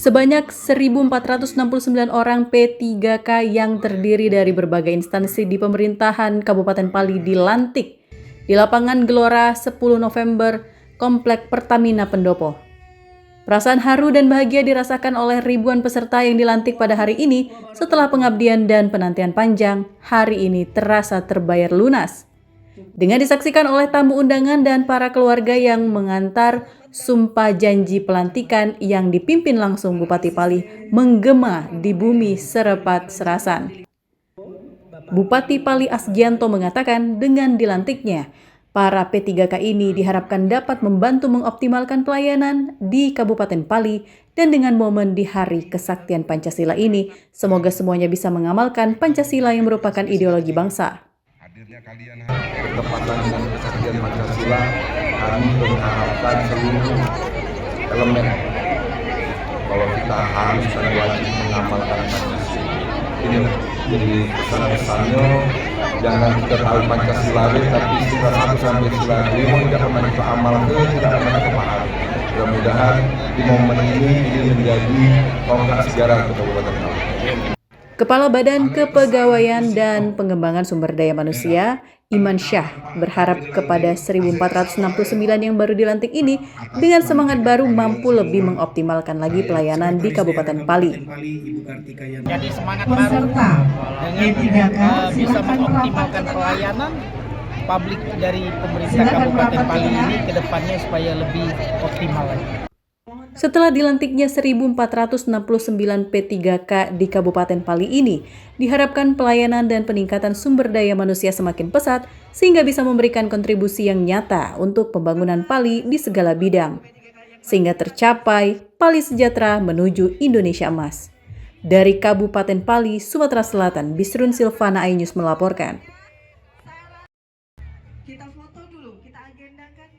Sebanyak 1.469 orang P3K yang terdiri dari berbagai instansi di pemerintahan Kabupaten Pali dilantik di lapangan Gelora 10 November, Komplek Pertamina Pendopo. Perasaan haru dan bahagia dirasakan oleh ribuan peserta yang dilantik pada hari ini setelah pengabdian dan penantian panjang. Hari ini terasa terbayar lunas. Dengan disaksikan oleh tamu undangan dan para keluarga yang mengantar sumpah janji pelantikan yang dipimpin langsung Bupati Pali menggema di bumi Serepat Serasan. Bupati Pali Asgianto mengatakan dengan dilantiknya, para P3K ini diharapkan dapat membantu mengoptimalkan pelayanan di Kabupaten Pali dan dengan momen di Hari Kesaktian Pancasila ini, semoga semuanya bisa mengamalkan Pancasila yang merupakan ideologi bangsa. Bertepatan dengan kesaktian Pancasila, kami mengharapkan seluruh elemen kalau kita harus dan wajib mengamalkan Pancasila. Ini jadi pesan-pesannya, jangan kita tahu Pancasila tapi sila 1 sampai sila 5 tidak pernah kita amalkan, tidak pernah kita pahami. Mudah-mudahan di momen ini menjadi tonggak sejarah untuk Kabupaten Pali. Kepala Badan Kepegawaian dan Pengembangan Sumber Daya Manusia, Iman Syah, berharap kepada 1.469 yang baru dilantik ini dengan semangat baru mampu lebih mengoptimalkan lagi pelayanan di Kabupaten Pali. Jadi semangat baru dengan bisa mengoptimalkan pelayanan publik dari pemerintah Kabupaten Pali ini ke depannya supaya lebih optimal lagi. Setelah dilantiknya 1.469 P3K di Kabupaten Pali ini, diharapkan pelayanan dan peningkatan sumber daya manusia semakin pesat sehingga bisa memberikan kontribusi yang nyata untuk pembangunan Pali di segala bidang. Sehingga tercapai Pali sejahtera menuju Indonesia Emas. Dari Kabupaten Pali, Sumatera Selatan, Bisrun Silvana Ainus melaporkan.